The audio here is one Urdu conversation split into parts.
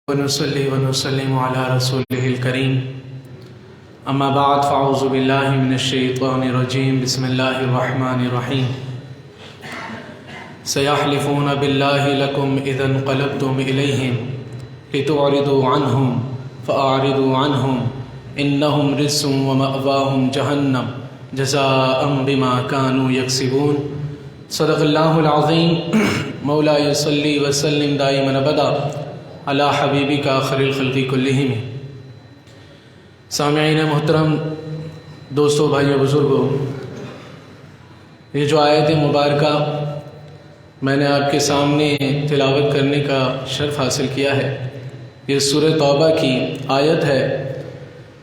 ونصلي ونسلم على رسوله الكريم اما بعد فاعوذ بالله من الشيطان الرجيم بسم الله الرحمن الرحيم سيحلفون بالله لكم اذا انقلبتم اليهم لتعرضوا عنهم فاعرضوا عنهم انهم رجس ومأواهم جهنم جزاء بما كانوا يكسبون صدق الله العظيم مولاي صل وسلم دائما ابدا علی حبیبک آخر الخلق کلہم۔ سامعین محترم، دوستو، بھائیو، بزرگو، یہ جو آیت مبارکہ میں نے آپ کے سامنے تلاوت کرنے کا شرف حاصل کیا ہے، یہ سورہ توبہ کی آیت ہے۔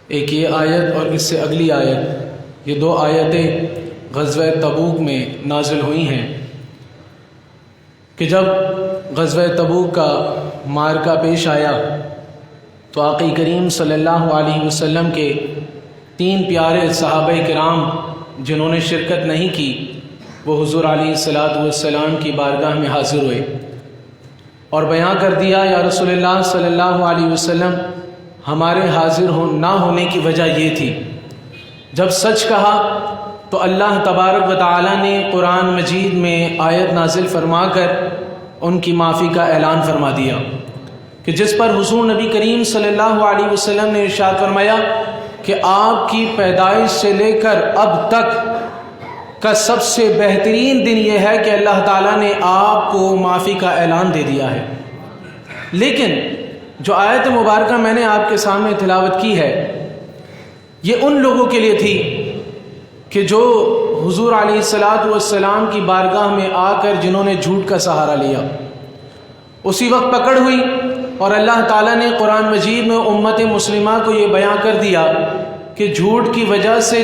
ایک یہ آیت اور اس سے اگلی آیت، یہ دو آیتیں غزوہ تبوک میں نازل ہوئی ہیں کہ جب غزوہ تبوک کا معرکہ پیش آیا تو آقا کریم صلی اللہ علیہ وسلم کے 3 پیارے صحابہ کرام جنہوں نے شرکت نہیں کی، وہ حضور علیہ السلام کی بارگاہ میں حاضر ہوئے اور بیان کر دیا، یا رسول اللہ صلی اللہ علیہ وسلم، ہمارے حاضر نہ ہونے کی وجہ یہ تھی۔ جب سچ کہا تو اللہ تبارک و تعالی نے قرآن مجید میں آیت نازل فرما کر ان کی معافی کا اعلان فرما دیا کہ جس پر حضور نبی کریم صلی اللہ علیہ وسلم نے ارشاد فرمایا کہ آپ کی پیدائش سے لے کر اب تک کا سب سے بہترین دن یہ ہے کہ اللہ تعالیٰ نے آپ کو معافی کا اعلان دے دیا ہے۔ لیکن جو آیت مبارکہ میں نے آپ کے سامنے تلاوت کی ہے، یہ ان لوگوں کے لیے تھی کہ جو حضور علیہ السلام کی بارگاہ میں آ کر جنہوں نے جھوٹ کا سہارا لیا، اسی وقت پکڑ ہوئی اور اللہ تعالیٰ نے قرآن مجید میں امت مسلمہ کو یہ بیان کر دیا کہ جھوٹ کی وجہ سے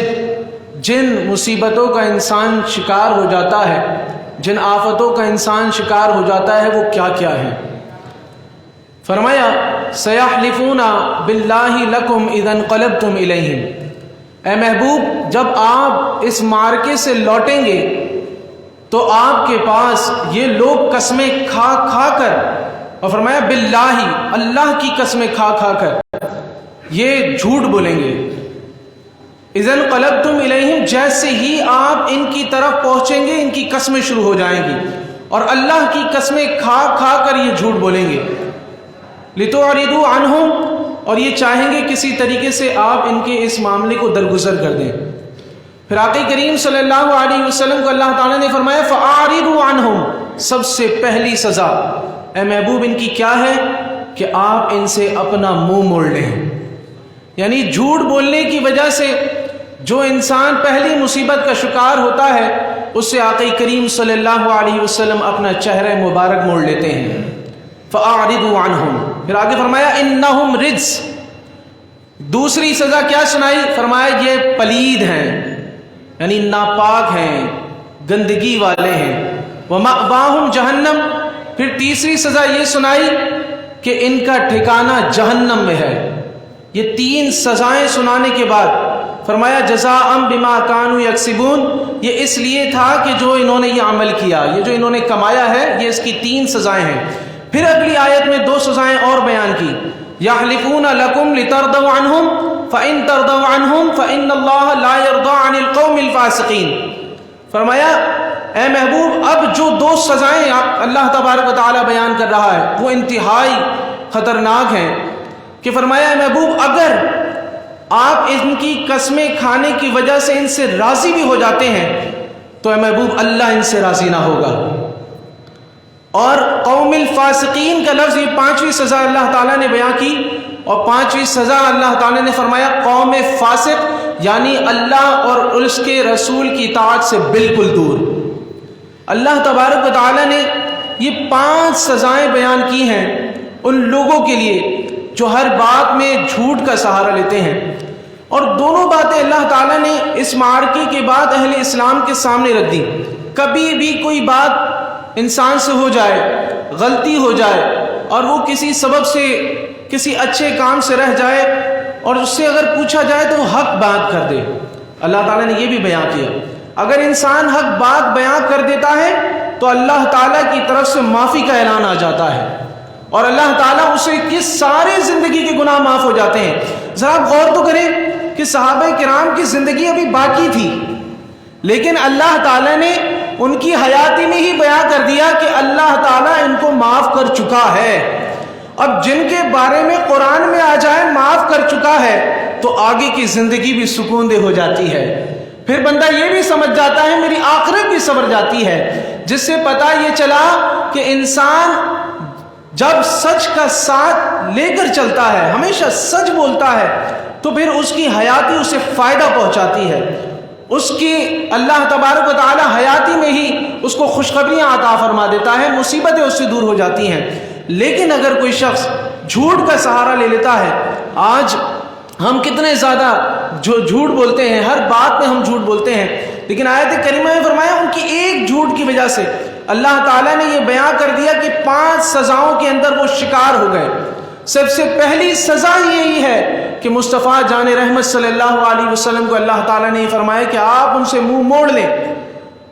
جن مصیبتوں کا انسان شکار ہو جاتا ہے، جن آفتوں کا انسان شکار ہو جاتا ہے، وہ کیا کیا ہے۔ فرمایا سیحلفون باللہ لکم اذا انقلبتم الیہم، اے محبوب، جب آپ اس معرکے سے لوٹیں گے تو آپ کے پاس یہ لوگ قسمیں کھا کھا کر، اور فرمایا باللہ، اللہ کی قسمیں کھا کھا کر یہ جھوٹ بولیں گے۔ اذا انقلبتم الیہم، جیسے ہی آپ ان کی طرف پہنچیں گے ان کی قسمیں شروع ہو جائیں گی اور اللہ کی قسمیں کھا کھا کر یہ جھوٹ بولیں گے۔ لتعرضوا عنہم، اور یہ چاہیں گے کسی طریقے سے آپ ان کے اس معاملے کو درگزر کر دیں۔ پھر آقا کریم صلی اللہ علیہ وسلم کو اللہ تعالیٰ نے فرمایا فَأَعْرِضُوا عَنْهُمْ، سب سے پہلی سزا اے محبوب ان کی کیا ہے کہ آپ ان سے اپنا منہ موڑ لیں۔ یعنی جھوٹ بولنے کی وجہ سے جو انسان پہلی مصیبت کا شکار ہوتا ہے، اس سے آقا کریم صلی اللہ علیہ وسلم اپنا چہرہ مبارک موڑ لیتے ہیں۔ فَأَعْرِضُوا عَنْهُمْ، پھر آگے فرمایا اِنَّهُمْ رِجْسٌ، دوسری سزا کیا سنائی؟ فرمایا یہ پلید ہیں، یعنی ناپاک ہیں، گندگی والے ہیں۔ وَمَأْوَاهُمْ جَهَنَّمْ، پھر تیسری سزا یہ سنائی کہ ان کا ٹھکانہ جہنم میں ہے۔ یہ 3 سزائیں سنانے کے بعد فرمایا جزاء بما كانوا يكسبون، یہ اس لیے تھا کہ جو انہوں نے یہ عمل کیا، یہ جو انہوں نے کمایا ہے، یہ اس کی 3 سزائیں ہیں۔ پھر اگلی آیت میں 2 سزائیں اور بیان کی، یحلفون لکم لترضوا عنہم فإن ترضوا عنہم فإن اللہ لا يرضى عن القوم الفاسقین۔ فرمایا اے محبوب، اب جو 2 سزائیں اللہ تبارک و تعالی بیان کر رہا ہے وہ انتہائی خطرناک ہیں کہ فرمایا اے محبوب، اگر آپ ان کی قسمیں کھانے کی وجہ سے ان سے راضی بھی ہو جاتے ہیں تو اے محبوب اللہ ان سے راضی نہ ہوگا۔ اور قوم الفاسقین کا لفظ، یہ 5ویں سزا اللہ تعالیٰ نے بیان کی، اور 5ویں سزا اللہ تعالیٰ نے فرمایا قوم فاسق، یعنی اللہ اور اس کے رسول کی اطاعت سے بالکل دور۔ اللہ تبارک و تعالیٰ نے یہ 5 سزائیں بیان کی ہیں ان لوگوں کے لیے جو ہر بات میں جھوٹ کا سہارا لیتے ہیں، اور دونوں باتیں اللہ تعالیٰ نے اس معرکے کے بعد اہل اسلام کے سامنے رکھ دی۔ کبھی بھی کوئی بات انسان سے ہو جائے، غلطی ہو جائے، اور وہ کسی سبب سے کسی اچھے کام سے رہ جائے اور اس سے اگر پوچھا جائے تو وہ حق بات کر دے، اللہ تعالیٰ نے یہ بھی بیان کیا۔ اگر انسان حق بات بیان کر دیتا ہے تو اللہ تعالیٰ کی طرف سے معافی کا اعلان آ جاتا ہے، اور اللہ تعالیٰ اسے کی سارے زندگی کے گناہ معاف ہو جاتے ہیں۔ ذرا آپ غور تو کریں کہ صحابہ کرام کی زندگی ابھی باقی تھی، لیکن اللہ تعالیٰ نے ان کی حیاتی میں ہی بیان کر دیا کہ اللہ تعالیٰ ان کو معاف کر چکا ہے۔ اب جن کے بارے میں قرآن میں آ جائے معاف کر چکا ہے تو آگے کی زندگی بھی سکون دہ ہو جاتی ہے، پھر بندہ یہ بھی سمجھ جاتا ہے میری آخرت بھی سنور جاتی ہے، جس سے پتہ یہ چلا کہ انسان جب سچ کا ساتھ لے کر چلتا ہے، ہمیشہ سچ بولتا ہے، تو پھر اس کی حیاتی اسے فائدہ پہنچاتی ہے، اس کی اللہ تبارک و تعالی حیاتی میں ہی اس کو خوشخبریاں عطا فرما دیتا ہے، مصیبتیں اس سے دور ہو جاتی ہیں۔ لیکن اگر کوئی شخص جھوٹ کا سہارا لے لیتا ہے، آج ہم کتنے زیادہ جو جھوٹ بولتے ہیں، ہر بات میں ہم جھوٹ بولتے ہیں، لیکن آیت کریمہ میں فرمایا ان کی ایک جھوٹ کی وجہ سے اللہ تعالیٰ نے یہ بیان کر دیا کہ 5 سزاؤں کے اندر وہ شکار ہو گئے۔ سب سے پہلی سزا یہی ہے کہ مصطفیٰ جان رحمت صلی اللہ علیہ وسلم کو اللہ تعالیٰ نے یہ فرمایا کہ آپ ان سے منہ موڑ لیں۔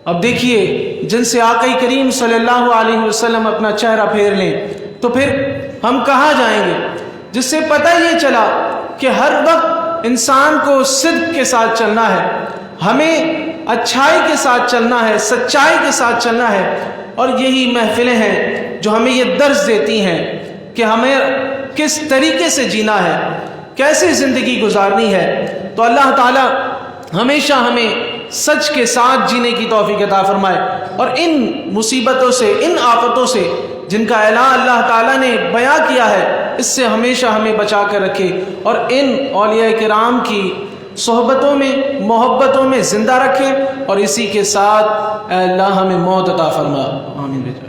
اب دیکھیے جن سے آقا کریم صلی اللہ علیہ وسلم اپنا چہرہ پھیر لیں تو پھر ہم کہاں جائیں گے؟ جس سے پتہ یہ چلا کہ ہر وقت انسان کو صدق کے ساتھ چلنا ہے، ہمیں اچھائی کے ساتھ چلنا ہے، سچائی کے ساتھ چلنا ہے، اور یہی محفلیں ہیں جو ہمیں یہ درس دیتی ہیں کہ ہمیں کس طریقے سے جینا ہے، کیسے زندگی گزارنی ہے۔ تو اللہ تعالیٰ ہمیشہ ہمیں سچ کے ساتھ جینے کی توفیق عطا فرمائے، اور ان مصیبتوں سے، ان آفتوں سے جن کا اعلان اللہ تعالیٰ نے بیان کیا ہے، اس سے ہمیشہ ہمیں بچا کر رکھے، اور ان اولیاء کرام کی صحبتوں میں، محبتوں میں زندہ رکھے، اور اسی کے ساتھ اے اللہ ہمیں موت عطا فرما، آمین۔